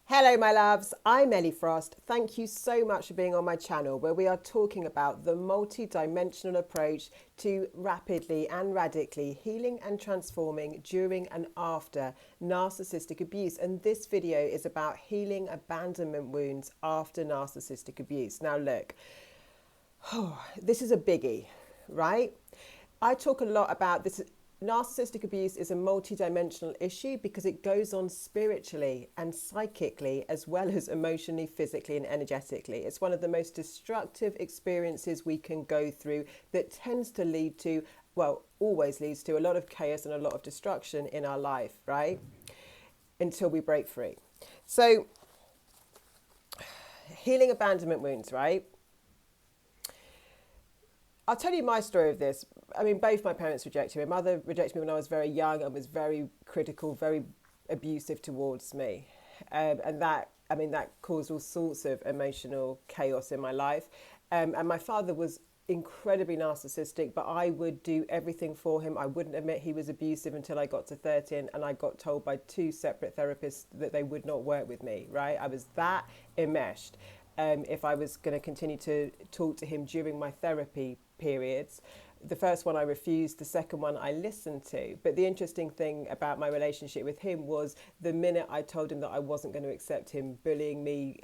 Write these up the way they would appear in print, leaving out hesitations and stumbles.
Hello, my loves. I'm Ellie Frost. Thank you so much for being on my channel, where we are talking about the multi-dimensional approach to rapidly and radically healing and transforming during and after narcissistic abuse. And this video is about healing abandonment wounds after narcissistic abuse. Now, look, this is a biggie, right? I talk a lot about this. Narcissistic abuse is a multi-dimensional issue because it goes on spiritually and psychically as well as emotionally, physically and energetically. It's one of the most destructive experiences we can go through that tends to lead to, well, always leads to a lot of chaos and a lot of destruction in our life, right? Until we break free. So, healing abandonment wounds, right? I'll tell you my story of this. I mean, both my parents rejected me. My mother rejected me when I was very young and was very critical, very abusive towards me. And that caused all sorts of emotional chaos in my life. And my father was incredibly narcissistic, but I would do everything for him. I wouldn't admit he was abusive until I got to 13, and I got told by two separate therapists that they would not work with me, right? I was that enmeshed. If I was going to continue to talk to him during my therapy periods. The first one I refused, the second one I listened to. But the interesting thing about my relationship with him was the minute I told him that I wasn't going to accept him bullying me,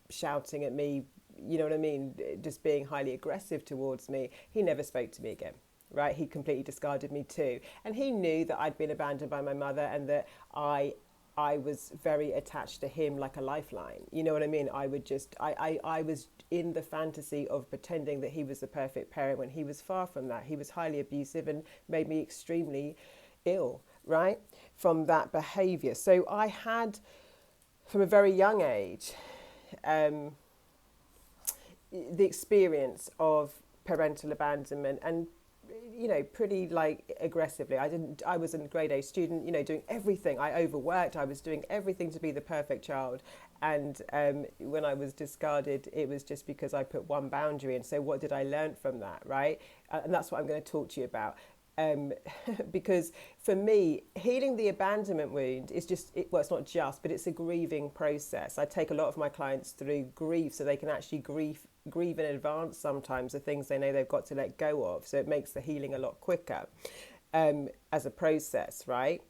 shouting at me, you know what I mean, just being highly aggressive towards me, he never spoke to me again. Right? He completely discarded me too. And he knew that I'd been abandoned by my mother and that I was very attached to him like a lifeline. You know what I mean? I was in the fantasy of pretending that he was the perfect parent when he was far from that. He was highly abusive and made me extremely ill, right? From that behavior. So I had, from a very young age, the experience of parental abandonment and pretty like aggressively. I was a grade A student, doing everything. I overworked. I was doing everything to be the perfect child. And when I was discarded, it was just because I put one boundary. And so what did I learn from that, right? And that's what I'm going to talk to you about. Because for me, healing the abandonment wound is it's not just, but it's a grieving process. I take a lot of my clients through grief so they can actually grieve in advance sometimes the things they know they've got to let go of. So it makes the healing a lot quicker as a process, right?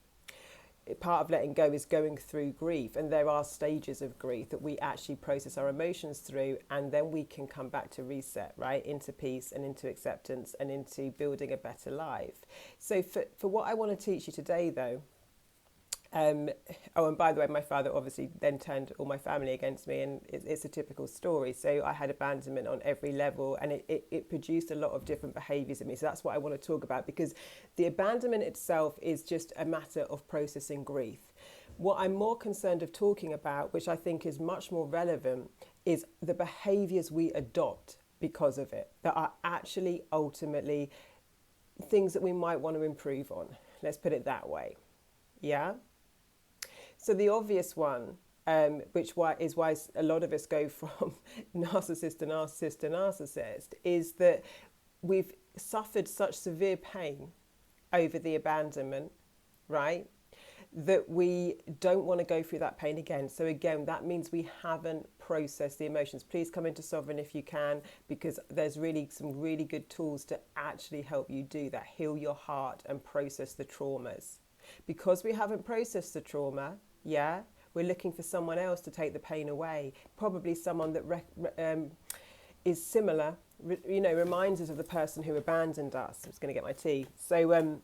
Part of letting go is going through grief, and there are stages of grief that we actually process our emotions through, and then we can come back to reset, right, into peace and into acceptance and into building a better life. So for what I want to teach you today, though, and by the way, my father obviously then turned all my family against me, and it's a typical story. So I had abandonment on every level, and it produced a lot of different behaviours in me. So that's what I want to talk about, because the abandonment itself is just a matter of processing grief. What I'm more concerned of talking about, which I think is much more relevant, is the behaviours we adopt because of it, that are actually ultimately things that we might want to improve on. Let's put it that way. Yeah? So the obvious one, which is why a lot of us go from narcissist to narcissist to narcissist, is that we've suffered such severe pain over the abandonment, right, that we don't want to go through that pain again. So again, that means we haven't processed the emotions. Please come into Sovereign if you can, because there's really some really good tools to actually help you do that. Heal your heart and process the traumas. Because we haven't processed the trauma, we're looking for someone else to take the pain away. Probably someone that is similar, reminds us of the person who abandoned us. I'm just going to get my tea. So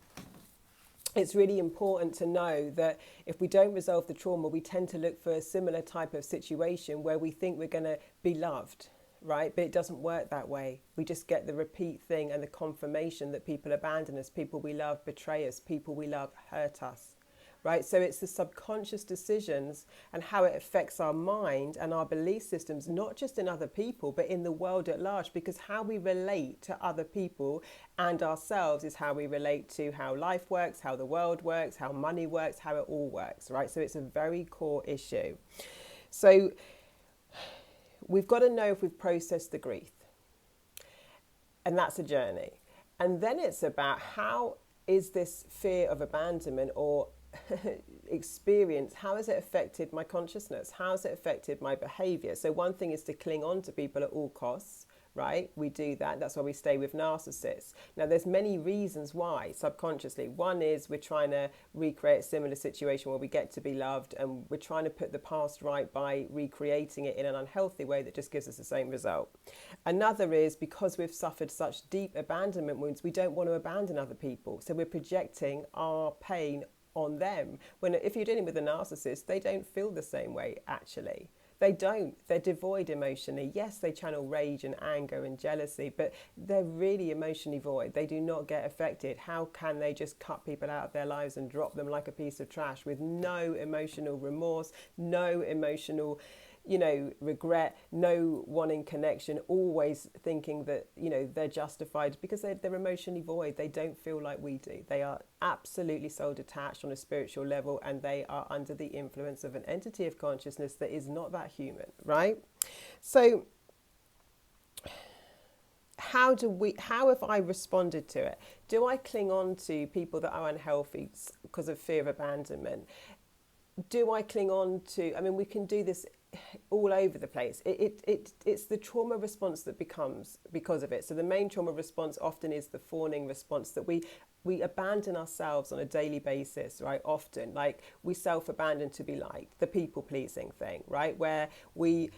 it's really important to know that if we don't resolve the trauma, we tend to look for a similar type of situation where we think we're going to be loved, right? But it doesn't work that way. We just get the repeat thing and the confirmation that people abandon us, people we love betray us, people we love hurt us, right? So it's the subconscious decisions and how it affects our mind and our belief systems, not just in other people, but in the world at large, because how we relate to other people and ourselves is how we relate to how life works, how the world works, how money works, how it all works, right? So it's a very core issue. So we've got to know if we've processed the grief. And that's a journey. And then it's about how is this fear of abandonment or experience, how has it affected my consciousness? How has it affected my behavior? So one thing is to cling on to people at all costs, right? We do that. That's why we stay with narcissists. Now, there's many reasons why subconsciously. One is we're trying to recreate a similar situation where we get to be loved, and we're trying to put the past right by recreating it in an unhealthy way that just gives us the same result. Another is because we've suffered such deep abandonment wounds, we don't want to abandon other people. So we're projecting our pain on them. When if you're dealing with a narcissist, they don't feel the same way actually. They don't. They're devoid emotionally. Yes, they channel rage and anger and jealousy, but they're really emotionally void. They do not get affected. How can they just cut people out of their lives and drop them like a piece of trash with no emotional remorse, no emotional, regret, no wanting connection, always thinking that, they're justified because they're emotionally void. They don't feel like we do. They are absolutely soul detached on a spiritual level, and they are under the influence of an entity of consciousness that is not that human, right? So how have I responded to it? Do I cling on to people that are unhealthy because of fear of abandonment? Do I cling on to, we can do this all over the place. It's the trauma response that becomes because of it. So the main trauma response often is the fawning response, that we abandon ourselves on a daily basis, right? Often, like we self-abandon to be liked, the people-pleasing thing, right? Where we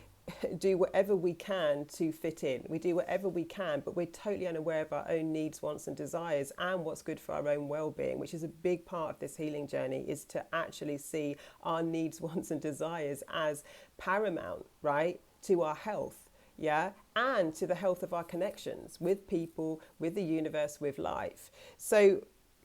do whatever we can to fit in. We do whatever we can, but we're totally unaware of our own needs, wants and desires and what's good for our own well-being, which is a big part of this healing journey, is to actually see our needs, wants and desires as paramount, right, to our health, and to the health of our connections with people, with the universe, with life. So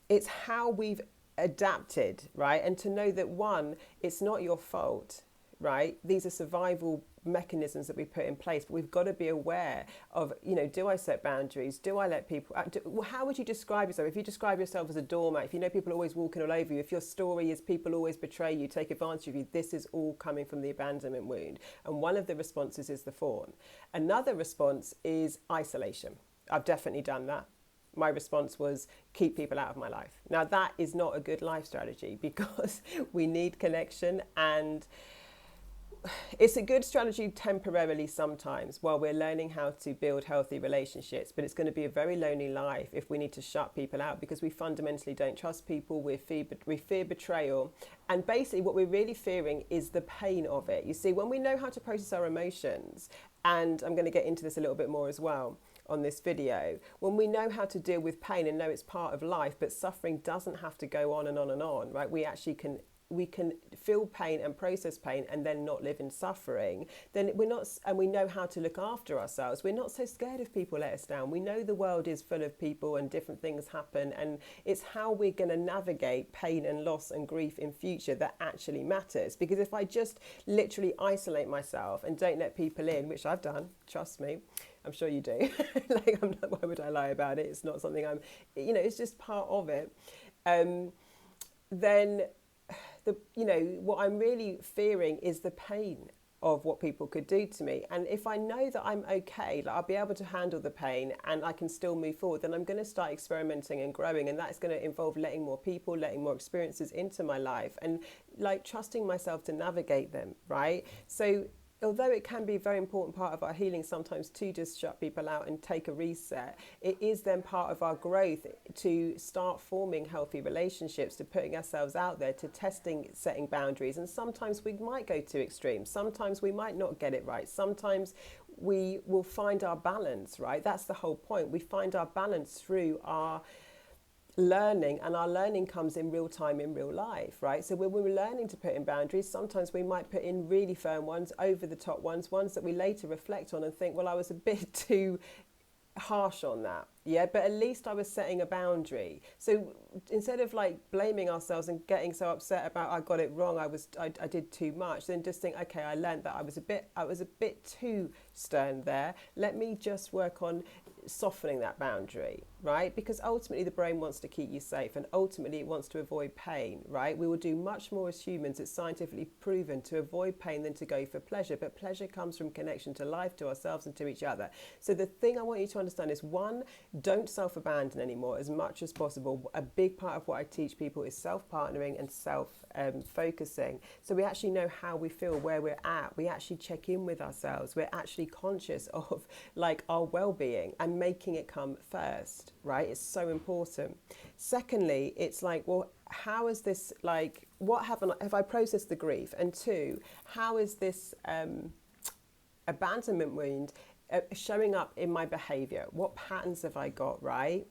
it's how we've adapted, right? And to know that, one, it's not your fault, right? These are survival mechanisms that we put in place, but we've got to be aware of, do I set boundaries? Do I let people how would you describe yourself? If you describe yourself as a doormat, if you know people are always walking all over you, if your story is people always betray you, take advantage of you, this is all coming from the abandonment wound. And one of the responses is the fawn. Another response is isolation. I've definitely done that. My response was keep people out of my life. Now that is not a good life strategy, because we need connection, and it's a good strategy temporarily sometimes while we're learning how to build healthy relationships, but it's going to be a very lonely life if we need to shut people out because we fundamentally don't trust people, we fear betrayal, and basically what we're really fearing is the pain of it. You see, when we know how to process our emotions, and I'm going to get into this a little bit more as well on this video, when we know how to deal with pain and know it's part of life, but suffering doesn't have to go on and on and on, right? We can feel pain and process pain and then not live in suffering. Then we're not, and we know how to look after ourselves. We're not so scared if people let us down. We know the world is full of people and different things happen, and it's how we're going to navigate pain and loss and grief in future that actually matters. Because if I just literally isolate myself and don't let people in, which I've done, trust me, I'm sure you do. Like, why would I lie about it? It's not something it's just part of it. Then what I'm really fearing is the pain of what people could do to me. And if I know that I'm okay, like I'll be able to handle the pain and I can still move forward, then I'm going to start experimenting and growing. And that's going to involve letting more people, letting more experiences into my life, and like trusting myself to navigate them, right? So although it can be a very important part of our healing sometimes to just shut people out and take a reset, it is then part of our growth to start forming healthy relationships, to putting ourselves out there, to testing, setting boundaries. And sometimes we might go to extremes. Sometimes we might not get it right. Sometimes we will find our balance, right? That's the whole point. We find our balance through our learning, and our learning comes in real time, in real life, right? So when we're learning to put in boundaries, sometimes we might put in really firm ones, over the top ones that we later reflect on and think, well, I was a bit too harsh on that, but at least I was setting a boundary. So instead of like blaming ourselves and getting so upset about I got it wrong, I did too much, then just think, okay, I learned that I was a bit too stern there. Let me just work on softening that boundary. right? Because ultimately the brain wants to keep you safe, and ultimately it wants to avoid pain, right? We will do much more as humans, it's scientifically proven, to avoid pain than to go for pleasure. But pleasure comes from connection to life, to ourselves and to each other. So the thing I want you to understand is, one, don't self-abandon anymore as much as possible. A big part of what I teach people is self-partnering and self-focusing. So we actually know how we feel, where we're at. We actually check in with ourselves. We're actually conscious of like our well-being and making it come first. Right? It's so important. Secondly, it's like, well, how is this, like, what have I processed the grief? And two, how is this abandonment wound showing up in my behavior? What patterns have I got, right?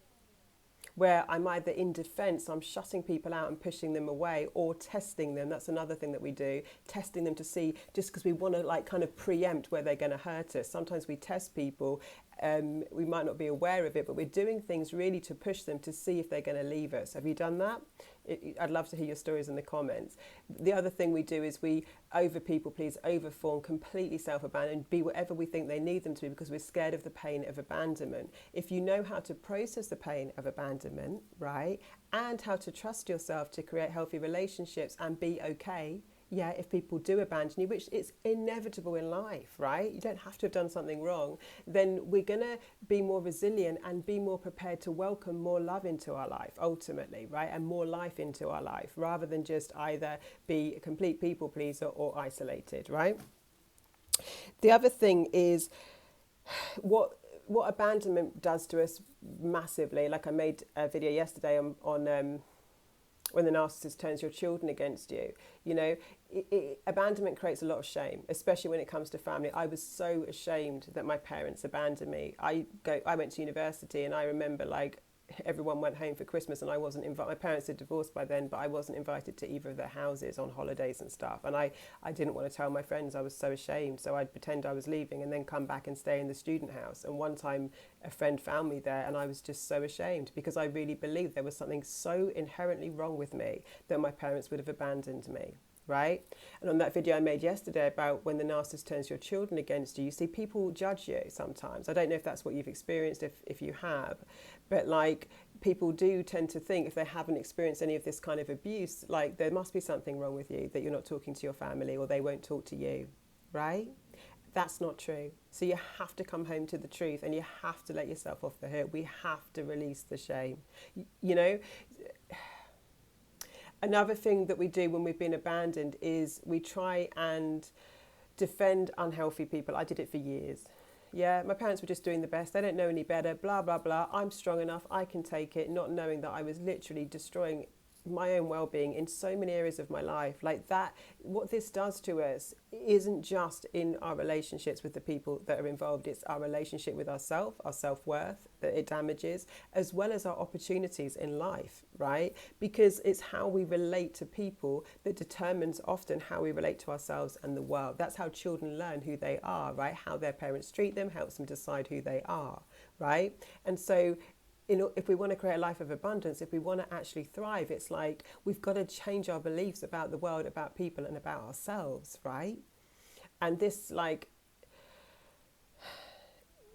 Where I'm either in defense, I'm shutting people out and pushing them away, or testing them. That's another thing that we do, testing them to see, just because we want to like kind of preempt where they're going to hurt us. Sometimes we test people, we might not be aware of it, but we're doing things really to push them to see if they're going to leave us. Have you done that? I'd love to hear your stories in the comments. The other thing we do is we over people please, overform, completely self-abandon, be whatever we think they need them to be, because we're scared of the pain of abandonment. If you know how to process the pain of abandonment, right, and how to trust yourself to create healthy relationships and be okay, yeah, if people do abandon you, which is inevitable in life, right? You don't have to have done something wrong. Then we're going to be more resilient and be more prepared to welcome more love into our life, ultimately, right? And more life into our life, rather than just either be a complete people pleaser or isolated, right? The other thing is what abandonment does to us massively. Like I made a video yesterday on when the narcissist turns your children against you. You know, abandonment creates a lot of shame, especially when it comes to family. I was so ashamed that my parents abandoned me. I went to university, and I remember like everyone went home for Christmas and I wasn't invited. My parents had divorced by then, but I wasn't invited to either of their houses on holidays and stuff. And I didn't want to tell my friends. I was so ashamed. So I'd pretend I was leaving and then come back and stay in the student house. And one time a friend found me there, and I was just so ashamed, because I really believed there was something so inherently wrong with me that my parents would have abandoned me. Right? And on that video I made yesterday about when the narcissist turns your children against you, you see people judge you sometimes. I don't know if that's what you've experienced, if you have, but like people do tend to think, if they haven't experienced any of this kind of abuse, like there must be something wrong with you, that you're not talking to your family, or they won't talk to you, right? That's not true. So you have to come home to the truth, and you have to let yourself off the hook. We have to release the shame, you know. Another thing that we do when we've been abandoned is we try and defend unhealthy people. I did it for years. Yeah, my parents were just doing the best. They don't know any better, blah, blah, blah. I'm strong enough. I can take it, not knowing that I was literally destroying my own well-being in so many areas of my life. Like that, what this does to us isn't just in our relationships with the people that are involved. It's our relationship with ourselves, our self-worth that it damages, as well as our opportunities in life, right? Because it's how we relate to people that determines often how we relate to ourselves and the world. That's how children learn who they are, right? How their parents treat them helps them decide who they are, right? And so if we want to create a life of abundance, if we want to actually thrive, it's like we've got to change our beliefs about the world, about people, and about ourselves, right? And this, like,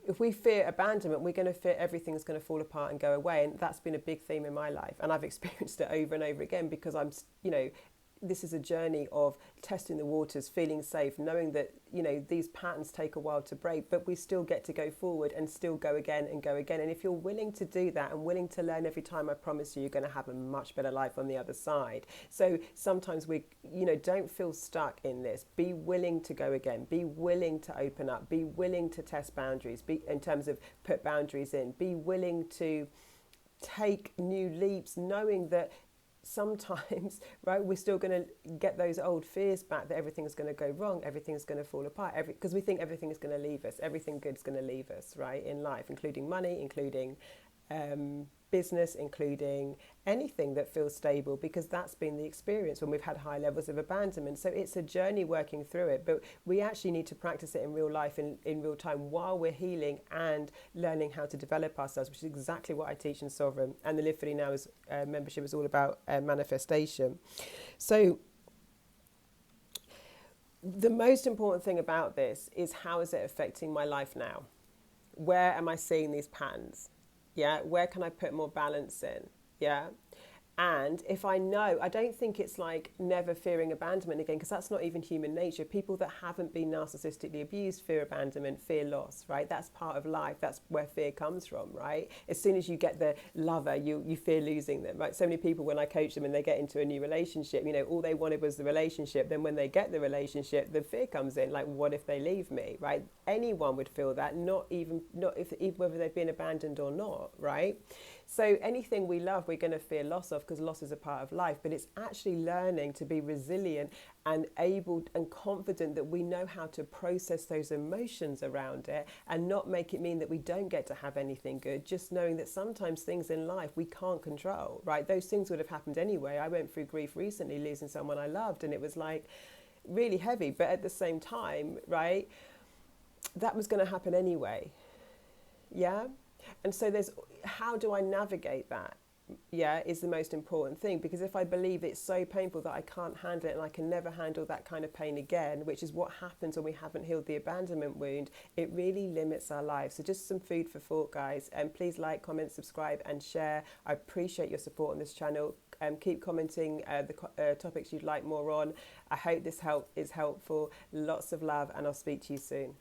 if we fear abandonment, we're going to fear everything's going to fall apart and go away. And that's been a big theme in my life. And I've experienced it over and over again, because I'm, you know, this is a journey of testing the waters, feeling safe, knowing that, you know, these patterns take a while to break, but we still get to go forward and still go again and go again. And if you're willing to do that and willing to learn every time, I promise you're going to have a much better life on the other side. So sometimes we, you know, don't feel stuck in this. Be willing to go again. Be willing to open up. Be willing to test boundaries. Be in terms of put boundaries in. Be willing to take new leaps, knowing that sometimes, right, we're still going to get those old fears back, that everything's going to go wrong, everything's going to fall apart, because we think everything is going to leave us, everything good's going to leave us, right, in life, including money, including business, including anything that feels stable, because that's been the experience when we've had high levels of abandonment. So it's a journey working through it, but we actually need to practice it in real life, in real time, while we're healing and learning how to develop ourselves, which is exactly what I teach in Sovereign. And the Live Fully Now membership is all about manifestation. So the most important thing about this is, how is it affecting my life now? Where am I seeing these patterns? Yeah, where can I put more balance in? Yeah. And if I know, I don't think it's like never fearing abandonment again, because that's not even human nature. People that haven't been narcissistically abused fear abandonment, fear loss, right? That's part of life. That's where fear comes from, right? As soon as you get the lover, you fear losing them, right? So many people, when I coach them and they get into a new relationship, you know, all they wanted was the relationship. Then when they get the relationship, the fear comes in, like, what if they leave me, right? Anyone would feel that, not if even whether they've been abandoned or not, right? So anything we love, we're going to fear loss of, because loss is a part of life. But it's actually learning to be resilient and able and confident that we know how to process those emotions around it and not make it mean that we don't get to have anything good. Just knowing that sometimes things in life we can't control, right? Those things would have happened anyway. I went through grief recently, losing someone I loved, and it was like really heavy. But at the same time, right, that was going to happen anyway. Yeah. And so there's, how do I navigate that? Yeah, is the most important thing, because if I believe it's so painful that I can't handle it and I can never handle that kind of pain again, which is what happens when we haven't healed the abandonment wound, it really limits our lives. So just some food for thought, guys. And please like, comment, subscribe and share. I appreciate your support on this channel. Keep commenting the topics you'd like more on. I hope this is helpful. Lots of love, and I'll speak to you soon.